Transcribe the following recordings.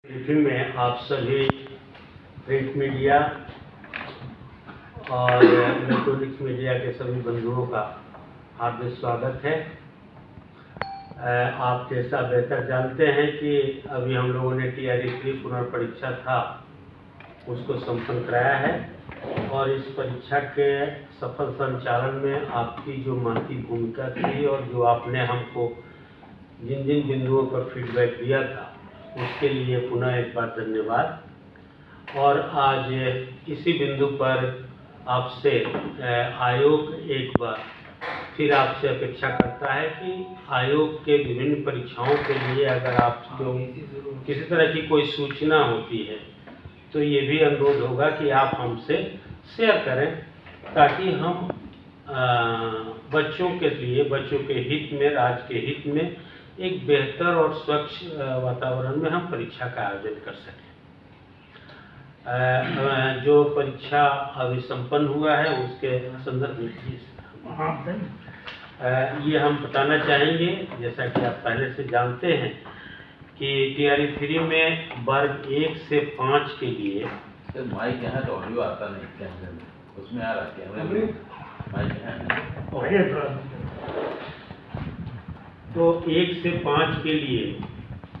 Tiffin में आप सभी प्रिंट मीडिया और इलेक्ट्रॉनिक्स मीडिया के सभी बंधुओं का हार्दिक स्वागत है। आप जैसा बेहतर जानते हैं कि अभी हम लोगों ने TRE-3 पुनर्परीक्षा था उसको संपन्न कराया है और इस परीक्षा के सफल संचालन में आपकी जो महती भूमिका थी और जो आपने हमको जिन जिन बिंदुओं पर फीडबैक दिया था उसके लिए पुनः एक बार धन्यवाद। और आज इसी बिंदु पर आपसे आयोग एक बार फिर आपसे अपेक्षा करता है कि आयोग के विभिन्न परीक्षाओं के लिए अगर आपको किसी तरह की कोई सूचना होती है तो ये भी अनुरोध होगा कि आप हमसे शेयर करें ताकि हम बच्चों के लिए, बच्चों के हित में, राज्य के हित में एक बेहतर और स्वच्छ वातावरण में हम परीक्षा का आयोजन कर सकें। जो परीक्षा अभी संपन्न हुआ है उसके संदर्भ में ये हम बताना चाहेंगे, जैसा कि आप पहले से जानते हैं कि TRE-3 में वर्ग 1 से 5 के लिए माइक यहाँ तो ऑडियो आता नहीं कैमरे में, उसमें आ रहा कैमरे में माइक यहाँ। तो 1 से 5 के लिए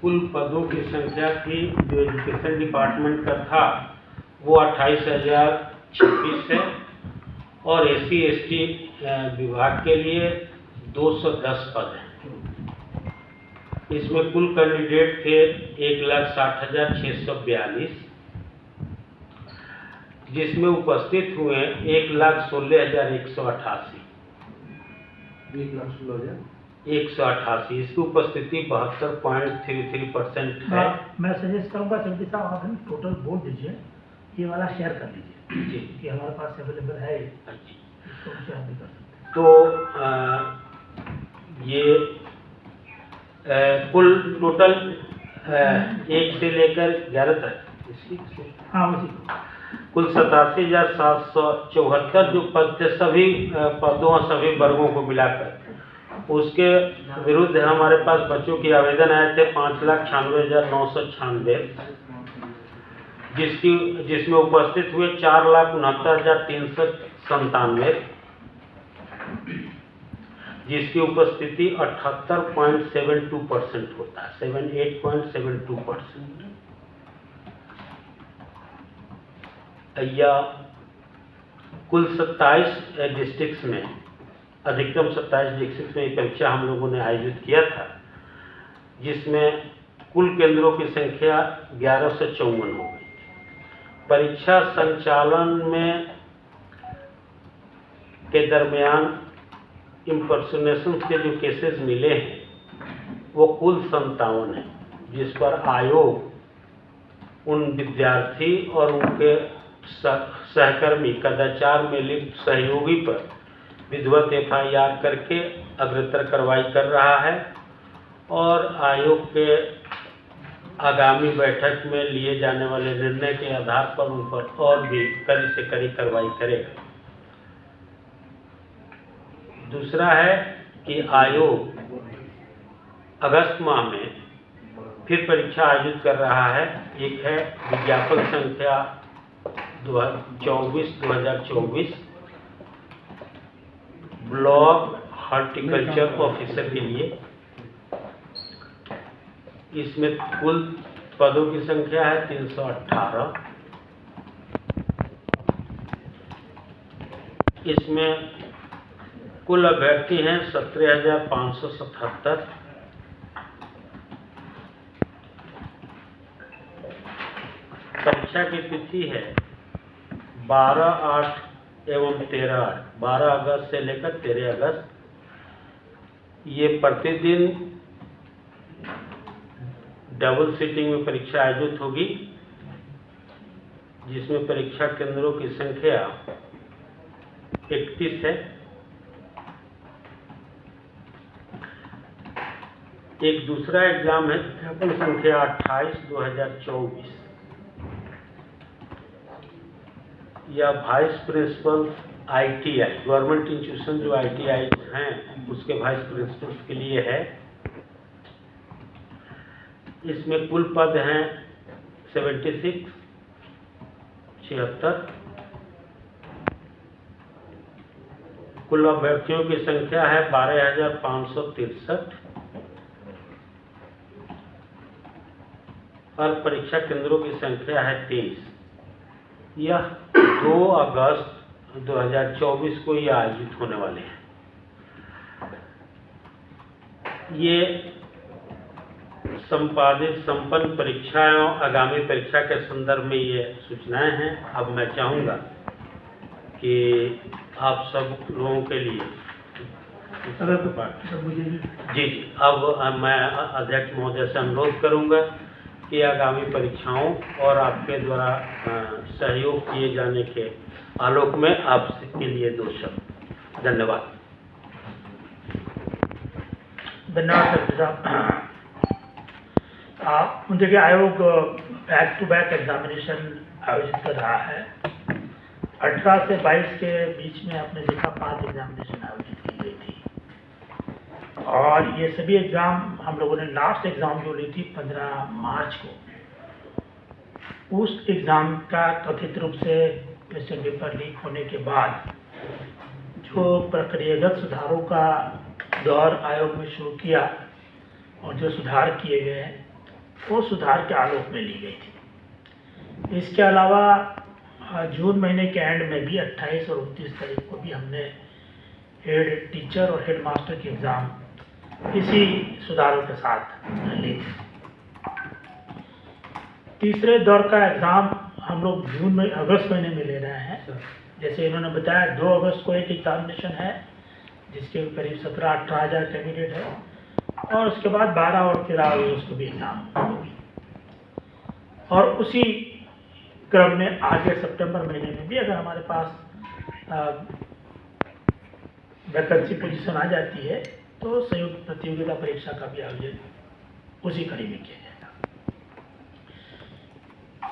कुल पदों की संख्या थी जो एजुकेशन डिपार्टमेंट का था वो 28,026 है और SC/ST विभाग के लिए 210 पद हैं। इसमें कुल कैंडिडेट थे 1,60,642 जिसमें उपस्थित हुए 1,16,188। 188 इसकी उपस्थिति 72.33% है। मैं सजेस्ट करूंगा चंदी साहब आप टोटल बोल दीजिए, ये वाला शेयर कर लीजिए जी कि हमारे पास अवेलेबल है जी। इसको शेयर भी कर सकते हैं। तो ये कुल टोटल 1 से लेकर 11 तक हाँ उसी कुल 87,774 जो पद थे सभी पदों और सभी वर्गों को मिलाकर। उसके विरुद्ध हमारे पास बच्चों की आवेदन आए थे 5,96,996 जिसमें उपस्थित हुए 4,69,397 जिसकी उपस्थिति 78.72% होता है, 78.72%। या कुल 27 डिस्ट्रिक्ट्स में, अधिकतम 27 डिस्ट्रिक्ट में परीक्षा हम लोगों ने आयोजित किया था जिसमें कुल केंद्रों की संख्या 1154 हो गई। परीक्षा संचालन में के दरमियान इम्पर्सोनेशन के जो केसेस मिले हैं वो कुल 57 हैं जिस पर आयोग उन विद्यार्थी और उनके सहकर्मी कदाचार में लिप्त सहयोगी पर विधिवत FIR करके अग्रतर कार्रवाई कर रहा है और आयोग के आगामी बैठक में लिए जाने वाले निर्णय के आधार पर उन पर और भी कड़ी से कड़ी कार्रवाई करेगा। दूसरा है कि आयोग अगस्त माह में फिर परीक्षा आयोजित कर रहा है। एक है विज्ञापन संख्या 2024 ब्लॉक हॉर्टिकल्चर ऑफिसर के लिए। इसमें कुल पदों की संख्या है 318। इसमें कुल अभ्यर्थी हैं 17,577। परीक्षा की तिथि है 12/8 एवं 13/8, 12 अगस्त से लेकर 13 अगस्त। ये प्रतिदिन डबल सीटिंग में परीक्षा आयोजित होगी जिसमें परीक्षा केंद्रों की संख्या 31 है। एक दूसरा एग्जाम है विज्ञापन संख्या 28/2024 या vice principal ITI government institution जो ITI हैं उसके वाइस प्रिंसिपल के लिए है। इसमें कुल पद हैं 76 76। कुल अभ्यर्थियों की संख्या है 12,563 और परीक्षा केंद्रों की संख्या है 23। यह 2 अगस्त 2024 को ये आयोजित होने वाले हैं। ये संपादित संपन्न परीक्षाएं और आगामी परीक्षा के संदर्भ में ये सूचनाएं हैं। अब मैं चाहूँगा कि आप सब लोगों के लिए जी अब मैं अध्यक्ष महोदय से अनुरोध करूँगा कि आगामी परीक्षाओं और आपके द्वारा सहयोग किए जाने के आलोक में आपके लिए 2 शब्द। धन्यवाद। धन्यवाद साहब। देखिए, आयोग बैक टू बैक एग्जामिनेशन आयोजित कर रहा है। 18 से 22 के बीच में आपने देखा 5 एग्जामिनेशन आयोजित की गई थी और ये सभी एग्ज़ाम हम लोगों ने लास्ट एग्ज़ाम जो ली थी 15 मार्च को, उस एग्ज़ाम का कथित रूप से क्वेश्चन पेपर लीक होने के बाद जो प्रक्रियागत सुधारों का दौर आयोग में शुरू किया और जो सुधार किए गए हैं वो सुधार के आलोक में ली गई थी। इसके अलावा जून महीने के एंड में भी 28 और 29 तारीख को भी हमने हेड टीचर और हेड मास्टर की एग्ज़ाम इसी सुधारों के साथ ली थी। तीसरे दौर का एग्ज़ाम हम लोग अगस्त महीने में ले रहे हैं। जैसे इन्होंने बताया 2 अगस्त को एक एग्जामिनेशन है जिसके करीब 17-18 हज़ार कैंडिडेट है और उसके बाद 12 और 13 अगस्त को भी एग्ज़ाम होगी और उसी क्रम में आगे सितंबर महीने में भी अगर हमारे पास वैकेंसी पोजीशन आ जाती है तो संयुक्त प्रतियोगिता परीक्षा का भी आयोजन उसी कड़ी में किया जाएगा।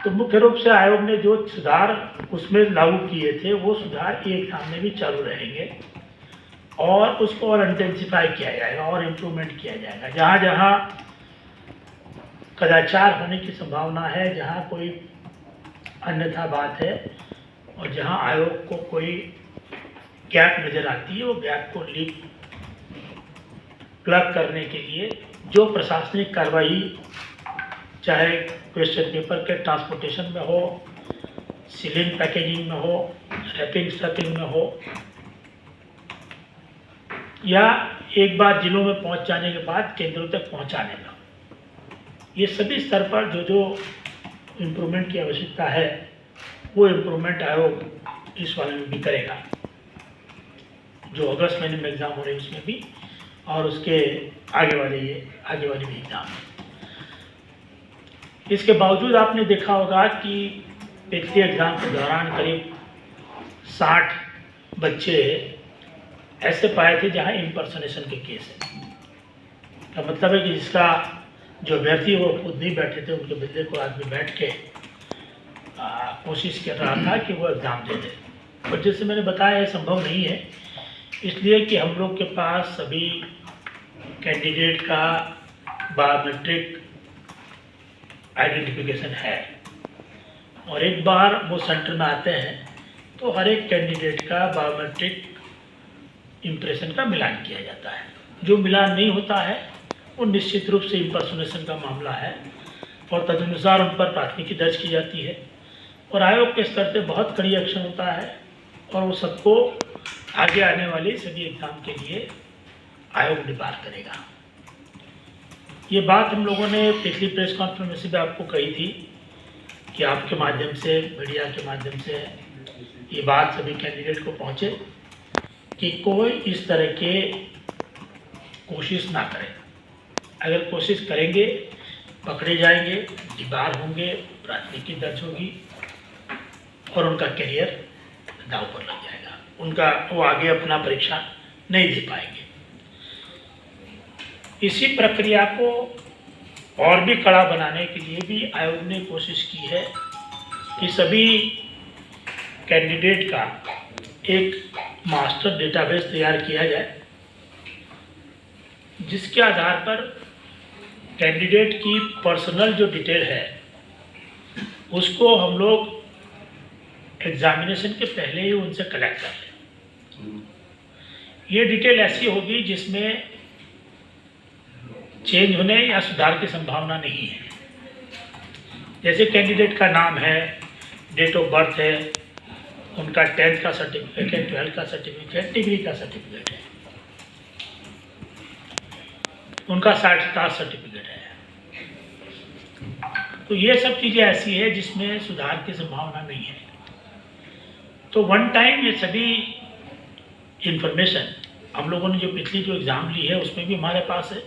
तो मुख्य रूप से आयोग ने जो सुधार उसमें लागू किए थे वो सुधार ये एग्जाम में भी चालू रहेंगे और उसको और इंटेंसिफाई किया जाएगा और इम्प्रूवमेंट किया जाएगा। जहाँ जहाँ कदाचार होने की संभावना है, जहाँ कोई अन्यथा बात है और जहाँ आयोग को कोई गैप नज़र आती है, वो गैप को प्लग करने के लिए जो प्रशासनिक कार्रवाई चाहे क्वेश्चन पेपर के ट्रांसपोर्टेशन में हो, सीलिंग पैकेजिंग में हो, रैपिंग स्टफिंग में हो या एक बार जिलों में पहुंच जाने के बाद केंद्रों तक पहुंचाने में, ये सभी स्तर पर जो जो इम्प्रूवमेंट की आवश्यकता है वो इम्प्रूवमेंट आयोग इस वाले में भी करेगा। जो अगस्त महीने में एग्ज़ाम हो रहे हैं उसमें भी और उसके आगे वाले भी एग्ज़ाम है। इसके बावजूद आपने देखा होगा कि पिछले एग्ज़ाम के दौरान करीब 60 बच्चे ऐसे पाए थे जहां इम्पर्सनेशन के केस है। का मतलब है कि जिसका जो अभ्यर्थी वो खुद नहीं बैठे थे, उनके बदले को आदमी बैठ के कोशिश कर रहा था कि वो एग्ज़ाम दे दे। पर जैसे मैंने बताया ये संभव नहीं है, इसलिए कि हम लोग के पास सभी कैंडिडेट का बायोमेट्रिक आइडेंटिफिकेशन है और एक बार वो सेंटर में आते हैं तो हर एक कैंडिडेट का बायोमेट्रिक इम्प्रेशन का मिलान किया जाता है। जो मिलान नहीं होता है वो निश्चित रूप से इम्पर्सनेशन का मामला है और तदनुसार उन पर प्राथमिकी दर्ज की जाती है और आयोग के स्तर से बहुत कड़ी एक्शन होता है और वो सबको आगे आने वाले सभी एग्ज़ाम के लिए आयोग निबार करेगा। ये बात हम लोगों ने पिछली प्रेस कॉन्फ्रेंस में भी आपको कही थी कि आपके माध्यम से, मीडिया के माध्यम से ये बात सभी कैंडिडेट को पहुँचे कि कोई इस तरह के कोशिश ना करे। अगर कोशिश करेंगे पकड़े जाएंगे, डिबार होंगे, प्राथमिकी दर्ज होगी और उनका करियर दांव पर लग जाएगा, वो आगे अपना परीक्षा नहीं दे पाएंगे। इसी प्रक्रिया को और भी कड़ा बनाने के लिए भी आयोग ने कोशिश की है कि सभी कैंडिडेट का एक मास्टर डेटाबेस तैयार किया जाए जिसके आधार पर कैंडिडेट की पर्सनल जो डिटेल है उसको हम लोग एग्जामिनेशन के पहले ही उनसे कलेक्ट कर लें। ये डिटेल ऐसी होगी जिसमें चेंज होने या सुधार की संभावना नहीं है। जैसे कैंडिडेट का नाम है, डेट ऑफ बर्थ है, उनका 10th का सर्टिफिकेट है, 12th का सर्टिफिकेट, डिग्री का सर्टिफिकेट है, उनका 60 का सर्टिफिकेट है। तो ये सब चीज़ें ऐसी है जिसमें सुधार की संभावना नहीं है। तो वन टाइम ये सभी इंफॉर्मेशन हम लोगों ने जो पिछली जो एग्ज़ाम ली है उसमें भी हमारे पास है,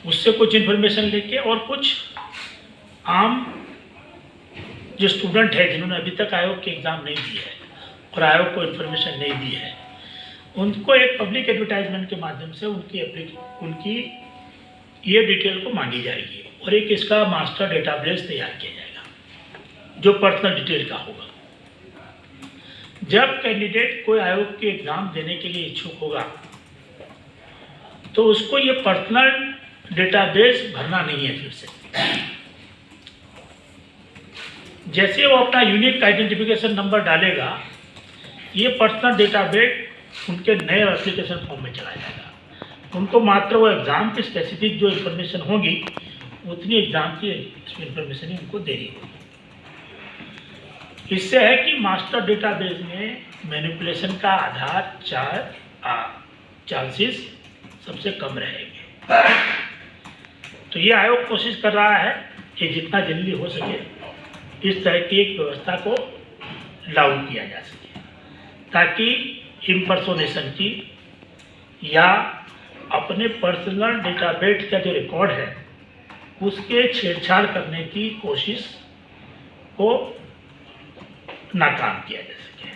उससे कुछ इन्फॉर्मेशन लेके और कुछ आम जो स्टूडेंट है जिन्होंने अभी तक आयोग के एग्ज़ाम नहीं दिए है और आयोग को इन्फॉर्मेशन नहीं दी है, उनको एक पब्लिक एडवर्टाइजमेंट के माध्यम से उनकी ये डिटेल को मांगी जाएगी और एक इसका मास्टर डेटाबेस तैयार किया जाएगा जो पर्सनल डिटेल का होगा। जब कैंडिडेट कोई आयोग के एग्ज़ाम देने के लिए इच्छुक होगा तो उसको ये पर्सनल डेटाबेस भरना नहीं है। फिर से जैसे वो अपना यूनिक आइडेंटिफिकेशन नंबर डालेगा, ये पर्सनल डेटाबेस उनके नए एप्लीकेशन फॉर्म में चला जाएगा। उनको मात्र वो एग्ज़ाम की स्पेसिफिक जो इन्फॉर्मेशन होगी उतनी एग्ज़ाम की इन्फॉर्मेशन ही उनको देनी होगी। इससे है कि मास्टर डेटाबेस में मैनिपुलेशन का आधार चांसेस सबसे कम रहेंगे। तो ये आयोग कोशिश कर रहा है कि जितना जल्दी हो सके इस तरह की एक व्यवस्था को लागू किया जा सके ताकि इम्पर्सोनेशन की या अपने पर्सनल डेटाबेस का जो रिकॉर्ड है उसके छेड़छाड़ करने की कोशिश को नाकाम किया जा सके,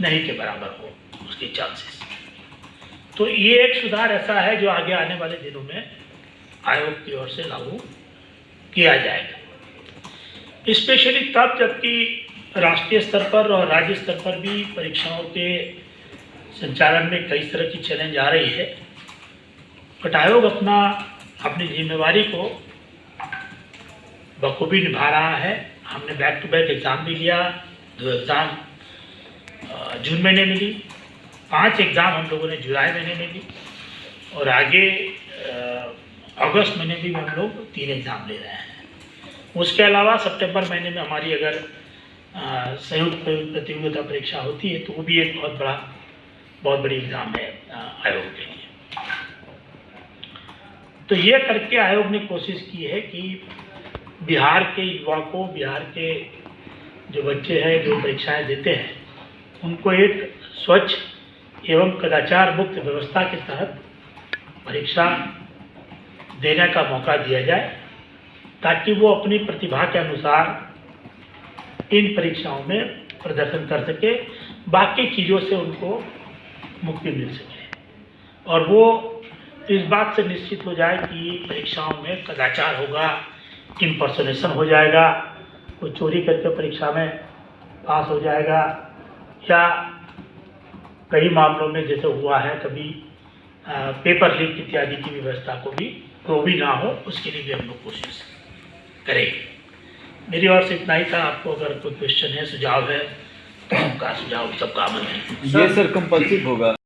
नहीं के बराबर हो उसके चांसेस। तो ये एक सुधार ऐसा है जो आगे आने वाले दिनों में आयोग की ओर से लागू किया जाएगा, स्पेशली तब जबकि राष्ट्रीय स्तर पर और राज्य स्तर पर भी परीक्षाओं के संचालन में कई तरह की चैलेंज आ रही है। बट आयोग अपनी जिम्मेवारी को बखूबी निभा रहा है। हमने बैक टू बैक एग्ज़ाम भी लिया, 2 एग्ज़ाम जून महीने में ली, 5 एग्ज़ाम हम लोगों ने जुलाई महीने में ली और आगे अगस्त महीने भी हम लोग 3 एग्ज़ाम ले रहे हैं। उसके अलावा सितंबर महीने में हमारी अगर संयुक्त प्रतियोगिता परीक्षा होती है तो वो भी एक बहुत बड़ी एग्ज़ाम है आयोग के लिए। तो ये करके आयोग ने कोशिश की है कि बिहार के युवा को, बिहार के जो बच्चे हैं जो परीक्षाएं देते हैं, उनको एक स्वच्छ एवं कदाचार मुक्त व्यवस्था के तहत परीक्षा देने का मौका दिया जाए ताकि वो अपनी प्रतिभा के अनुसार इन परीक्षाओं में प्रदर्शन कर सके, बाकी चीज़ों से उनको मुक्ति मिल सके और वो इस बात से निश्चित हो जाए कि परीक्षाओं में कदाचार होगा, इम्पर्सोनेशन हो जाएगा, कोई चोरी करके परीक्षा में पास हो जाएगा या कई मामलों में जैसे हुआ है कभी पेपर लीक इत्यादि की व्यवस्था को भी वो भी ना हो, उसके लिए भी हम लोग कोशिश करेंगे। मेरी ओर से इतना ही था। आपको अगर कोई क्वेश्चन है, सुझाव है तो आपका सुझाव सबका अमल है। ये सर कंपल्सिव होगा?